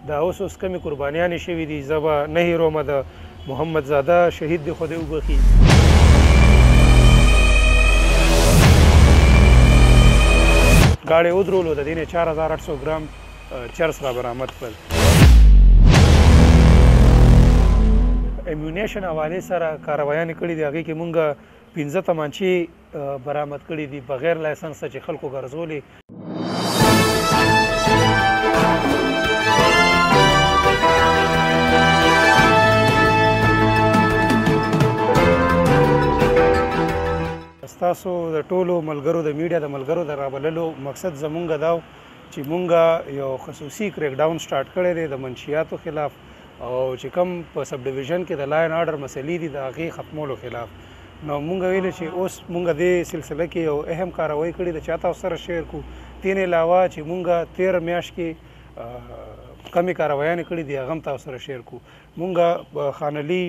دا اوس کمې قربانیانې شوي دي زه به نه هیرومه د محمد زاده شهید دی خدای وبخي ګاډۍ ودرولو د دې نه 4800 ګرام چرس را برآمد کړل امیونیشن حوالې سره کاروایانې کړي دي هغې کې مونږ 15 تمانچې برآمد کړي دي بغیر لایسنس چې خلکو ګرځولې ستاسو د ټولو ملګرو د میډیا د ملګرو د رابللو مقصد زمونږ دا چې مونږ یو خصوصي کریک ډاون سٹارټ کړی دی د منشیاتو خلاف او چې کوم په سب ډیویژن کې د لاین آرډر مسلې دي د هغې ختمولو خلاف نو مونږ ویلو چې اوس مونږ دې سلسله کې یو اهم کاروایی کړې ده چې تاسو سره شیر کړو دې نه علاوه چې مونږ 13 میاشت کې کمې کاروایانې کړي دي هغه هم تاسو سره شیر کړو مونږ خانلي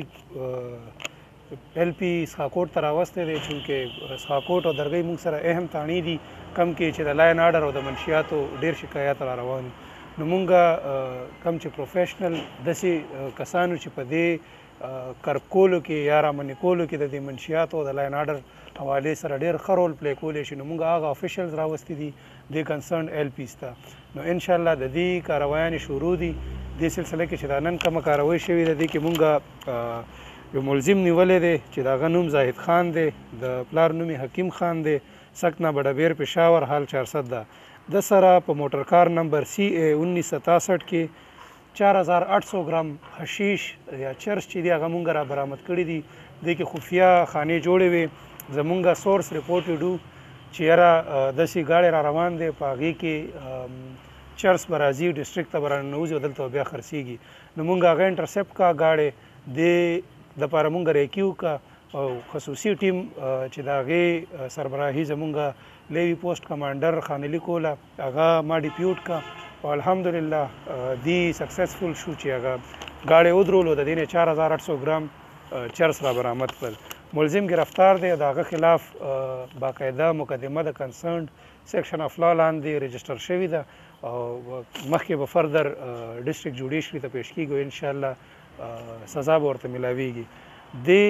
LP اسحاقوټ ته راوستی دی چونکې اسحاقوټ او درګۍ مونږ سره اهم تاڼې دي کم کې چې د لاین آرډر او د منشیاتو ډېر شکایات را روان دي نو مونږ کم چې پروفیشنل داسې کسانو چې په دې کرب کولو کې یا رامنې کولو کې د دې منشیاتو او د لاین آرډر حوالې سره ډېر ښه رول پلی کولی شي نو مونږ هغه افیشلز راوستي دي دې کنسرن LPs ته نو انشاءالله د دې کاروایانې شروع دي دې سلسله کې چې دا نن کومه کاروایي شوې ده دې کې مونږ یو ملزم نیولی دی چې د هغه نوم زاهد خان دی د پلار نوم حکیم خان دی سکنا بډبیر پېښور حال 400 ده د سره په موټر کار نمبر CA 1967 کې 4800 ګرام حشیش یا چرس چې دی هغه مونږ را برآمد کړي دي دې کې خفیه خانې جوړې وې زمونږ سورس رپورټ وډو چې یاره داسې ګاډی را روان دی په هغې کې چرس به راځي ډسټرکټ ته به راننوځي او دلته بیا خرڅېږي نو مونږ هغه انټرسپټ کا ګاډی دې دپاره مونږ ریکیو کا او خصوصي ټیم چې د هغې سربراهي زمونږ لیوي پوسټ کمانډر خانلي کوله هغه ما ډیپیوټ کا او الحمدلله دی سکسسفل شو چې هغه ګاډی ودرولو د دې نه 4800 ګرام چرس را برآمد کړل ملزم گرفتار دی د هغه خلاف باقاعده مقدمه د کنسرنډ سیکشن اف لا لاندې رجسټر شوې ده او مخکې به فردر ډسټرکټ جوډیشري ته پیش کیږي انشاءالله سزا به ورته میلاویږي دې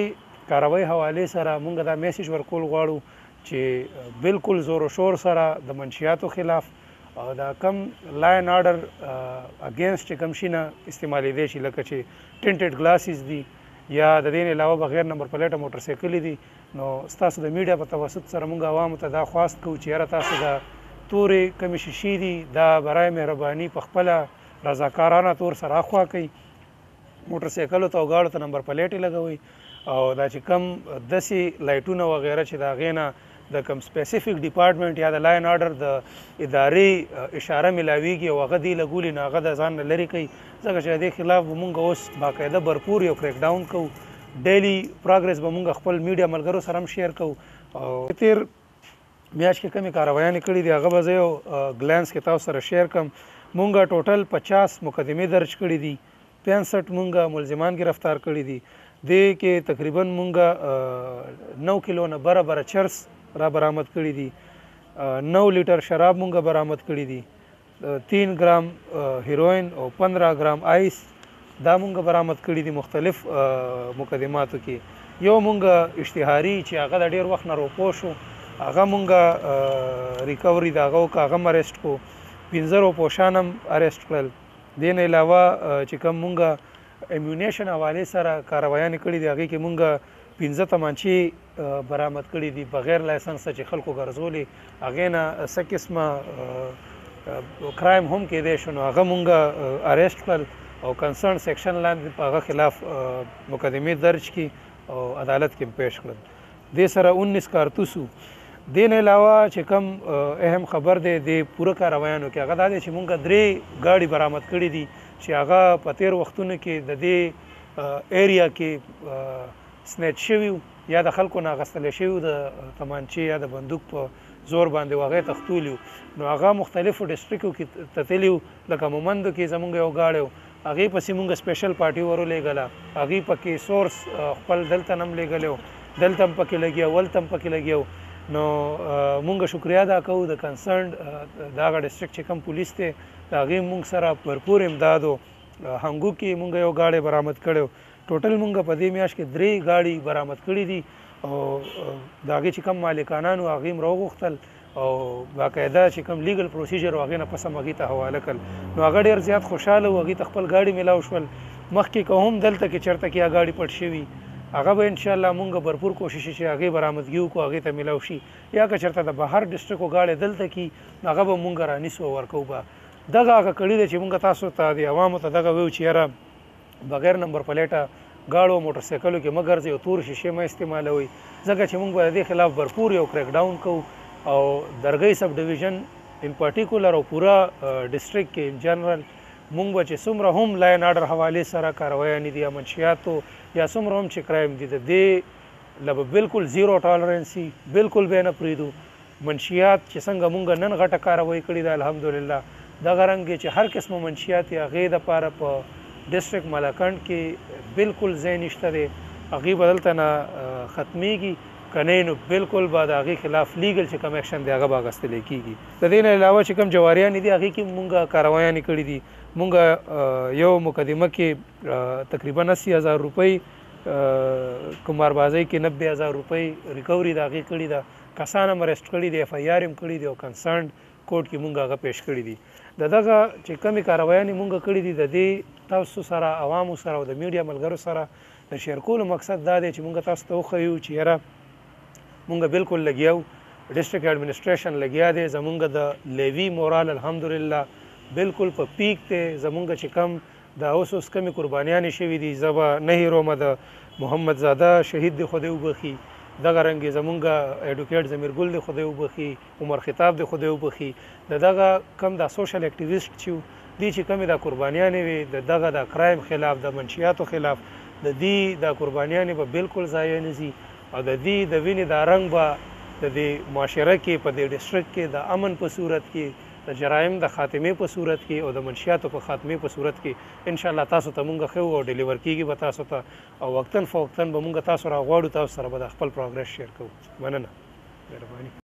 کاروایی حوالې سره مونږ دا میسیج ورکول غواړو چې بالکل زور و شور سره د منشیاتو خلاف او دا کم لاین آرډر اگینسټ چې کم شي نه استعمالیدی شي لکه چې ټینټډ ګلاسز دي یا د دې نه علاوه بغیر نمبر پلیټه موټر سایکلې دي نو ستاسو د میډیا په توسط سره مونږ عوامو ته دا خواست کوو چې یاره تاسو دا تورې کمې شیشې دي دا برای مهرباني په خپله رضاکارانه طور سره اخوا کوئ موټر سایکلو ته او گاړو ته نمبر پلیټې لګوئ او دا چې کم داسې لایټونه وغیره چې د هغې نه د کم سپیسیفیک ډپارټمنټ یا د لاین آرډر د ادارې اشاره میلاویږي او هغه دې لګولي نو هغه د ځان نه لرې کوي ځکه چې د دې خلاف به مونږ اوس باقاعده برپور یو کریک ډاون کوو ډیلی پروګرس به مونږ خپل میډیا ملګرو سره هم شیر کوو او تیر میاشت کې کمې کاروایانې کړي دي هغه به زه یو ګلانس کې تاسو سره شیر کړم مونږ ټوټل 50 مقدمې درج کړي دي 65 مونږ ملزمان گرفتار کړي دي دې کې تقریبا مونږ 9 کیلو نه برابر چرس را برآمد کړي دي 9 لیټر شراب مونږ برآمد کړي دي 3 ګرام هیروین او 15 ګرام آیس دا مونږ برآمد کړي دي مختلف مقدماتو کې یو مونږ اشتهاري چې هغه د ډېر وخت نه روپو شو هغه مونږ ریکوري د هغه وکړه هغه هم اریسټ کړو 15 روپوشان هم اریسټ کړل دې نه علاوه چې کوم مونږ امیونیشن حوالې سره کاروایانې کړي دي هغې کې مونږ 15 تمانچې برآمد کړي دي بغیر لایسنس چې خلکو ګرځولې هغې نه څه قسمه کرایم هم کیدی شو نو هغه مونږ اریسټ کړل او کنسرن سیکشن لاندې په هغه خلاف مقدمې درج کړي او عدالت کې پیش کړل دې سره 19 کارتوسو دې نه علاوه چې کوم اهم خبر دی د پوره کاروایانو کې هغه دا دی چې مونږ 3 ګاډي برآمد کړي دي چې هغه په تیر وختونو کې د دې ایریا کې سنیچ شوي یا د خلکو نه اخیستلی شوي د تمانچې یا د بندوق په زور باندې و هغې تښتولي نو هغه مختلفو ډسټرکټو کې تتلي لکه مومندو کې زمونږ یو ګاډی و هغې پسې مونږ سپیشل پارټي ورولېږله هغې پکې سورس خپل دلته نه هم لېږلی دلته هم پکې لګیا ولته هم پکې لګیا نو مونږ شکریا ادا کوو د کنسرنډ د هغه ډسټرکټ چې کوم پولیس دی د هغې مونږ سره بھرپور امداد و هنګو کې مونږ یو ګاډی برآمد کړی. ټوټل مونږ په دې میاشت کې 3 ګاډي برآمد کړي دي او د هغې چې کوم مالکانانو هغې هم راوغوښتل او باقاعده چې کوم لیګل پروسیجر و هغې نه پس هم هغې ته حواله کړل. نو هغه ډېر زیات خوشحاله و، هغې ته خپل ګاډي میلاو شول. مخکې که هم دلته کې چېرته کې ګاډي پټ شوي هغه به انشاءالله مونږ بھرپور کوشش چې هغې برآمدګي وکړو، هغې ته میلاو شي. یا که چېرته د بهر ډسټرکو ګاډی دلته کې هغه به مونږ رانیسو او ورکوو به. دغه هغه کړي دی چې مونږ تاسو ته د عوامو ته دغه ویو چې یاره بغیر نمبر پلیټه ګاړو موټرسایکلو کې مه ګرځئ او تور شیشې مه استعمالوئ، ځکه چې مونږ به د دې خلاف بھرپور یو کریک ډاون کوو او درګۍ سب ډویژن ان پارټیکولر او پوره ډسټرکټ کې ان جنرال مونږ به چې څومره هم لاین آرډر حوالې سره کارویانې دي یا منشیاتو یا څومره هم چې کرایم دي د دې له به بالکل زیرو ټالرنسي بالکل به نه پرېږدو. منشیات چې څنګه مونږ نن غټه کاروایي کړې ده الحمدلله، دغه رنګ چې هر قسمه منشیات یې هغې دپاره په ډسټرکټ ملاکنډ کې بالکل ځای نشته دی، هغې به دلته نه ختمیږي، که نه نو بالکل به د هغې خلاف لیګل چې کوم ایکشن دی هغه به اخیستلی کېږي. د دې نه علاوه چې کوم جواریانې دي هغې کې مونږ کاروایانې کړي دي. مونږ یو مقدمه کې تقریبا 80,000 روپۍ قماربازۍ کې 90,000 روپۍ ریکوري د هغې کړي ده، کسان هم اریسټ کړي دي، ایف آی آر هم کړي دي او کنسرنډ کوټ کې مونږ هغه پیش کړي دي. د دغه چې کومې کاروایانې مونږ کړي دي د دې تاسو سره عوامو سره او د میډیا ملګرو سره د شیر کولو مقصد دا دی چې مونږ تاسو ته وښیو چې یاره مونږ بالکل لګیا وو، ډسټرکټ ایډمنسټریشن لګیا دی، زمونږ د لیوي مورال الحمدلله بالکل په پیک دی. زمونږ چې کم د اوس کمې قربانیانې شوي دي زه به نه هیرومه، د محمد زاده شهید دی خدای وبخي، دغه رنګ زمونږ ایډوکیټ ضمیر ګل دی خدای وبخي، عمر خطاب دی خدای وبخي، د دغه کم دا سوشل اکټیویسټ چې دي چې کمې دا قربانیانې وي د دغه د کرایم خلاف د منشیاتو خلاف د دې دا قربانیانې به بالکل ضایع نه ځي او د دې د وینې دا رنګ به د دې معاشره کې په دې ډسټرکټ کې د امن په صورت کې د جرایم د خاتمې په صورت کې او د منشیاتو په خاتمې په صورت کې انشاءالله تاسو ته مونږ ښیو او ډیلیور کېږي به تاسو ته او وقتاً فوقتاً به مونږ تاسو راغواړو، تاسو سره به د خپل پروګرس شیر کوو. مننه، مهرباني.